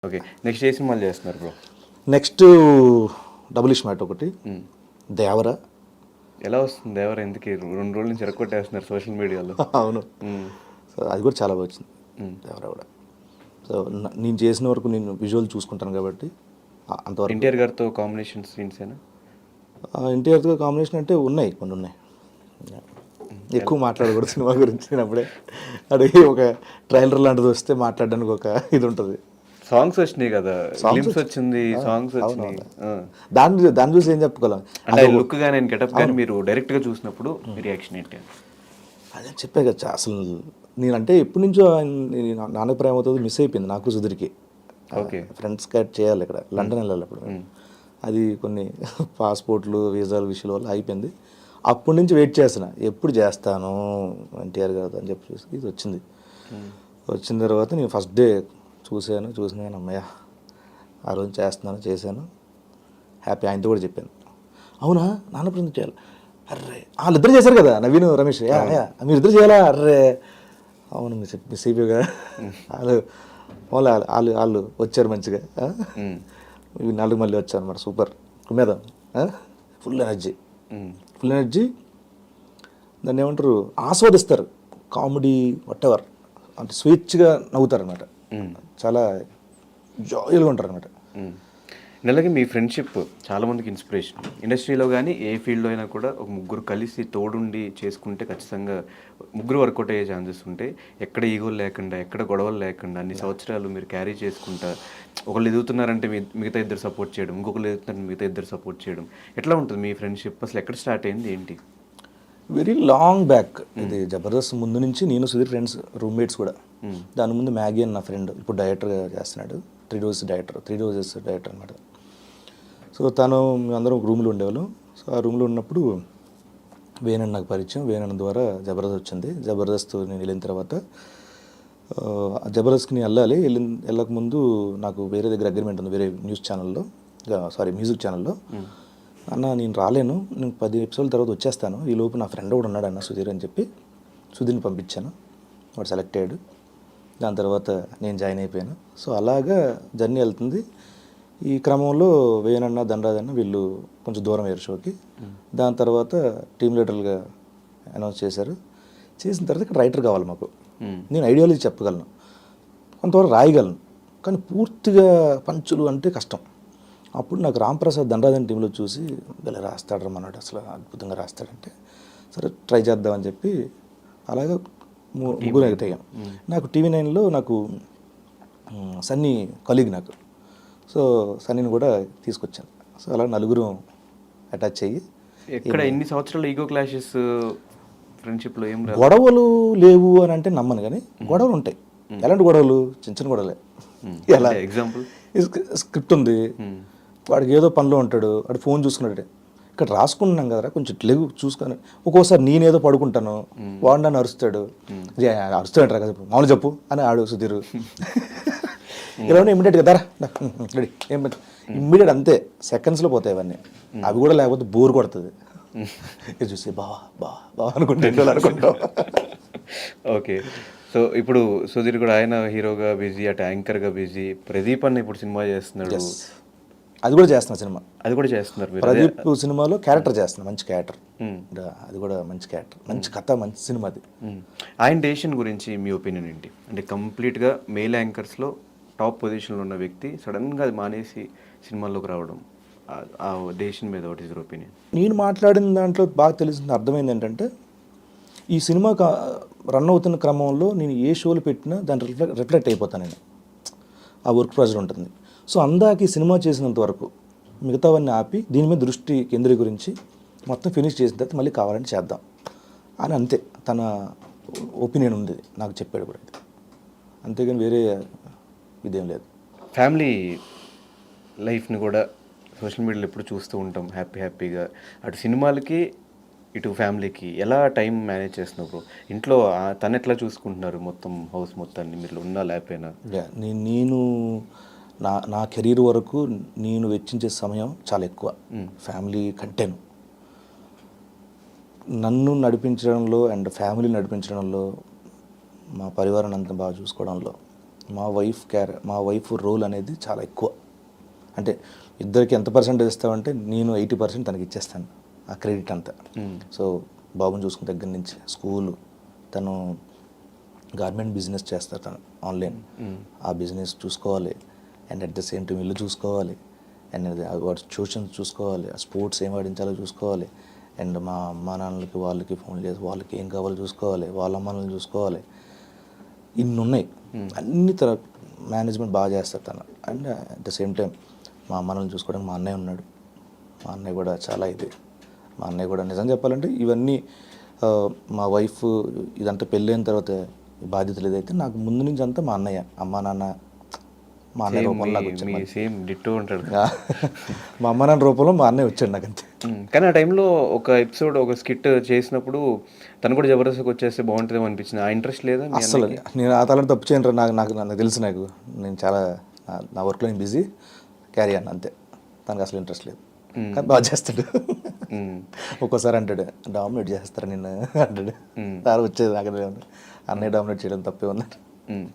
Okay. Next ఏ సినిమాలు చేస్తున్నారు bro? Next double iSmart ఒకటి, దేవర. ఎలా వస్తుంది దేవర? ఎందుకు 2 రోజుల నుంచి ఎరగొట్టేస్తున్నారు సోషల్ మీడియాలో? అవును. సో అది కూడా చాలా బాగా వచ్చింది దేవర కూడా. సో నేను చేసిన వరకు నేను విజువల్ చూసుకుంటాను కాబట్టి అంతవరకు. ఎన్టీఆర్ గారితో కాంబినేషన్ సీన్స్ ఏనా? ఎన్టీఆర్తో కాంబినేషన్ అంటే ఉన్నాయి, కొన్ని ఉన్నాయి. ఎక్కువ మాట్లాడకూడదు సినిమా గురించి. నేను అప్పుడే అడిగి ఒక ట్రైలర్ లాంటిది వస్తే మాట్లాడడానికి ఒక ఇది ఉంటుంది. సాంగ్స్ వచ్చినాయి కదా, గ్లిమ్స్ వచ్చింది, సాంగ్స్ వచ్చినాయి. దాన్ని చూసి ఏం చెప్పుకోలేం అంటే లుక్ కానీ గెటప్ కానీ మీరు డైరెక్ట్గా చూసినప్పుడు రియాక్షన్ ఏంటి? అదే చెప్పే కదా అసలు. నేనంటే ఎప్పటి నుంచో నాన్న ప్రేమ అవుతుంది మిస్ అయిపోయింది నాకు సుధీర్కి. ఓకే. ఫ్రెండ్స్ కట్ చేయాలి ఇక్కడ, లండన్ వెళ్ళాలి అప్పుడు. అది కొన్ని పాస్పోర్ట్లు వీసాల విషయాల వల్ల అయిపోయింది. అప్పటి నుంచి వెయిట్ చేస్తున్నా, ఎప్పుడు చేస్తాను ఎన్టీఆర్ గారు అని చెప్పి చూసి ఇది వచ్చింది. వచ్చిన తర్వాత నేను ఫస్ట్ డే చూసినాను అమ్మయ్య ఆ రోజు చేశాను. హ్యాపీ. ఆయనతో కూడా చెప్పాను, అవునా నాన్న ప్రేమ చేయాలి. అర్రే వాళ్ళిద్దరు చేశారు కదా, నవీన్ రమేష్, మీరు ఇద్దరు చేయాలా? అర్రే అవును మిస్ అయిపోయా. వాళ్ళు వచ్చారు మంచిగా, 4 మళ్ళీ వచ్చారు అన్నమాట. సూపర్ కుమ్మేదాం. Full energy. దాన్ని ఏమంటారు, ఆస్వాదిస్తారు. కామెడీ వాటెవర్ అంటే స్వేచ్ఛగా నవ్వుతారు అనమాట. చాలా జాయిల్గా ఉంటారు అనమాట. అలాగే మీ ఫ్రెండ్షిప్ చాలా మందికి ఇన్స్పిరేషన్. ఇండస్ట్రీలో కానీ ఏ ఫీల్డ్లో అయినా కూడా ఒక ముగ్గురు కలిసి తోడుండి చేసుకుంటే ఖచ్చితంగా ముగ్గురు వర్కౌట్ అయ్యే ఛాన్సెస్ ఉంటాయి. ఎక్కడ ఈగోలు లేకుండా, ఎక్కడ గొడవలు లేకుండా అన్ని సంవత్సరాలు మీరు క్యారీ చేసుకుంటా, ఒకళ్ళు ఎదుగుతున్నారంటే మిగతా ఇద్దరు సపోర్ట్ చేయడం, ఇంకొకళ్ళు ఎదుగుతున్నారంటే మిగతా ఇద్దరు సపోర్ట్ చేయడం. ఎట్లా ఉంటుంది మీ ఫ్రెండ్షిప్? అసలు ఎక్కడ స్టార్ట్ అయింది, ఏంటి? వెరీ లాంగ్ బ్యాక్ ఇది. జబర్దస్త్ ముందు నుంచి నేను సుధీర్ ఫ్రెండ్స్, రూమ్మేట్స్ కూడా. దాని ముందు మ్యాగీ అని నా ఫ్రెండ్, ఇప్పుడు డైరెక్టర్గా చేస్తున్నాడు. 3 రోజెస్ డైరెక్టర్ అనమాట. సో తను అందరం ఒక రూమ్లో ఉండేవాళ్ళం. సో ఆ రూమ్లో ఉన్నప్పుడు వేణన్ నాకు పరిచయం. వేణన్ ద్వారా జబర్దస్త్ వచ్చింది. జబర్దస్త్ నేను వెళ్ళిన తర్వాత జబర్దస్త్కి నేను వెళ్ళకముందు నాకు వేరే దగ్గర అగ్రిమెంట్ ఉంది, వేరే మ్యూజిక్ ఛానల్లో. అన్న నేను రాలేను, నేను 10 ఎపిసోడ్ల తర్వాత వచ్చేస్తాను, ఈ లోపు నా ఫ్రెండ్ కూడా ఉన్నాడు అన్న సుధీర్ అని చెప్పి సుధీర్ని పంపించాను. వాడు సెలెక్ట్ అయ్యాడు. దాని తర్వాత నేను జాయిన్ అయిపోయాను. సో అలాగా జర్నీ వెళ్తుంది. ఈ క్రమంలో వేణన్న, ధనరాజన్న వీళ్ళు కొంచెం దూరం అయ్యారు షోకి. దాని తర్వాత టీమ్ లీడర్లుగా అనౌన్స్ చేశారు. చేసిన తర్వాత ఇక్కడ రైటర్ కావాలి మాకు. నేను ఐడియాలజీ చెప్పగలను, కొంతవరకు రాయగలను, కానీ పూర్తిగా పంచులు అంటే కష్టం. అప్పుడు నాకు రాంప్రసాద్ ధనరాజన్ టీంలో చూసి ఇలా రాస్తాడు రమ్మన్నాడు, అసలు అద్భుతంగా రాస్తాడంటే సరే ట్రై చేద్దామని చెప్పి అలాగా ముగ్గురు ఎగతాం. నాకు TV9లో నాకు సన్నీ కలీగ్ నాకు. సో సన్నీని కూడా తీసుకొచ్చాను. సో అలా నలుగురు అటాచ్ అయ్యి. ఎక్కడ ఇన్ని సంవత్సరాలు ఈగో క్లాషెస్ ఫ్రెండ్షిప్లో ఏం గొడవలు లేవు అని అంటే నమ్మను, కానీ గొడవలు ఉంటాయి. ఎలాంటి గొడవలు? చిన్న గొడవలే. ఎలా ఎగ్జాంపుల్, స్క్రిప్ట్ ఉంది, వాడికి ఏదో పనిలో ఉంటాడు, వాడు ఫోన్ చూసుకున్నాడు, ఇక్కడ రాసుకుంటున్నాం కదా కొంచెం లేవు చూసుకొని. ఒక్కోసారి నేనేదో పడుకుంటాను, వాడు నన్ను అరుస్తాడు అంటారు కదా, మామూలు చెప్పు అని ఆడు సుధీరు. ఇలా ఇమ్మీడియట్గా ధర రెడీ ఇమ్మీడియట్, అంతే సెకండ్స్లో పోతాయి అవన్నీ. అవి కూడా లేకపోతే బోర్ కొడుతుంది. ఇది చూసి బావా అనుకుంటాం. ఓకే. సో ఇప్పుడు సుధీర్ కూడా ఆయన హీరోగా బిజీ, అటు యాంకర్గా బిజీ. ప్రదీప్ అన్న ఇప్పుడు సినిమా చేస్తున్నాడు. అది కూడా చేస్తున్నా సినిమా. అది కూడా చేస్తున్నారు మీరు? ప్రదీప్ సినిమాలో క్యారెక్టర్ చేస్తున్నా, మంచి క్యారెక్టర్. అది కూడా మంచి క్యారెక్టర్, మంచి కథ, మంచి సినిమా అది. ఆయన డెసిషన్ గురించి మీ ఒపీనియన్ ఏంటి? అంటే కంప్లీట్గా మేల్ యాంకర్స్లో టాప్ పొజిషన్లో ఉన్న వ్యక్తి సడన్గా అది మానేసి సినిమాల్లోకి రావడం, ఆ డెసిషన్ మీద వాట్ ఈస్ యువర్ ఒపీనియన్? నేను మాట్లాడిన దాంట్లో బాగా తెలిసింది, అర్థమైంది ఏంటంటే, ఈ సినిమా రన్ అవుతున్న క్రమంలో నేను ఏ షోలు పెట్టినా దాన్ని రిఫ్లెక్ట్ అయిపోతాను నేను. ఆ వర్క్ ప్రెజర్ ఉంటుంది. సో అందాక ఈ సినిమా చేసినంత వరకు మిగతావన్నీ ఆపి దీని మీద దృష్టి కేంద్రీకరించి మొత్తం ఫినిష్ చేసిన తర్వాత మళ్ళీ కావాలంటే చేద్దాం అని, అంతే తన ఒపీనియన్ ఉంది, నాకు చెప్పాడు కూడా. అంతేగాని వేరే ఇదేం లేదు. ఫ్యామిలీ లైఫ్ని కూడా సోషల్ మీడియాలో ఎప్పుడు చూస్తూ ఉంటాం, హ్యాపీగా. అటు సినిమాలకి ఇటు ఫ్యామిలీకి ఎలా టైం మేనేజ్ చేస్తున్నారు? ఇంట్లో తను ఎట్లా చూసుకుంటున్నారు మొత్తం హౌస్ మొత్తాన్ని, మీరు ఉన్నా లేకపోయినా? నేను నా కెరీర్ వరకు నేను వెచ్చించే సమయం చాలా ఎక్కువ ఫ్యామిలీ కంటేను. నన్ను నడిపించడంలో అండ్ ఫ్యామిలీ నడిపించడంలో, మా పరివారాన్ని అంతా బాగా చూసుకోవడంలో మా వైఫ్ రోల్ అనేది చాలా ఎక్కువ. అంటే ఇద్దరికి ఎంత పర్సెంటేజ్ ఇస్తామంటే నేను 80% తనకి ఇచ్చేస్తాను ఆ క్రెడిట్ అంతా. సో బాబుని చూసుకున్న దగ్గర నుంచి స్కూలు, తను గార్మెంట్ బిజినెస్ చేస్తారు, తను ఆన్లైన్. ఆ బిజినెస్ చూసుకోవాలి and at the same time ఇల్లు చూసుకోవాలి అండ్ వాటి ట్యూషన్స్ చూసుకోవాలి, ఆ స్పోర్ట్స్ ఏం ఆడించాలో చూసుకోవాలి అండ్ మా అమ్మా నాన్నలకి వాళ్ళకి ఫోన్ చేసి వాళ్ళకి ఏం కావాలో చూసుకోవాలి, వాళ్ళ అమ్మ నాన్నలు చూసుకోవాలి. ఇన్ని ఉన్నాయి, అన్ని తన మేనేజ్మెంట్ బాగా చేస్తారు తను. And at the same time మా అమ్మ నాన్నలు చూసుకోవడానికి మా అన్నయ్య ఉన్నాడు. మా అన్నయ్య కూడా చాలా మా అన్నయ్య కూడా నిజం చెప్పాలంటే ఇవన్నీ మా వైఫ్ ఇదంతా పెళ్ళైన తర్వాత ఈ బాధ్యతలు ఏదైతే నాకు ముందు నుంచి అంతా మా అన్నయ్య, అమ్మా నాన్న, మా అన్నయ్య రూపంలో నాకు వచ్చాడు. సేమ్ డిట్టో ఉంటాడు. మా అమ్మ నాన్న రూపంలో మా అన్నయ్య వచ్చాడు నాకు అంతే. కానీ ఆ టైంలో ఒక ఎపిసోడ్ ఒక స్కిట్ చేసినప్పుడు తను కూడా జబర్దస్త్కి వచ్చేస్తే బాగుంటుందేమో అనిపించింది. ఆ ఇంట్రెస్ట్ లేదా మీ అసలు అన్నయ్యకి? నేను ఆ తలని తప్పు చేయను, నాకు తెలుసు. నేను చాలా నా వర్క్లో నేను బిజీ, క్యారీ అన్న అంతే. తనకు అసలు ఇంట్రెస్ట్ లేదు, కానీ బాగా చేస్తాడు. ఒక్కోసారి అంటాడు డామినేట్ చేస్తారా నిన్ను అంటాడు. సార్ వచ్చేది నాకు అన్నయ్య డామినేట్ చేయడం తప్పే ఉందంట.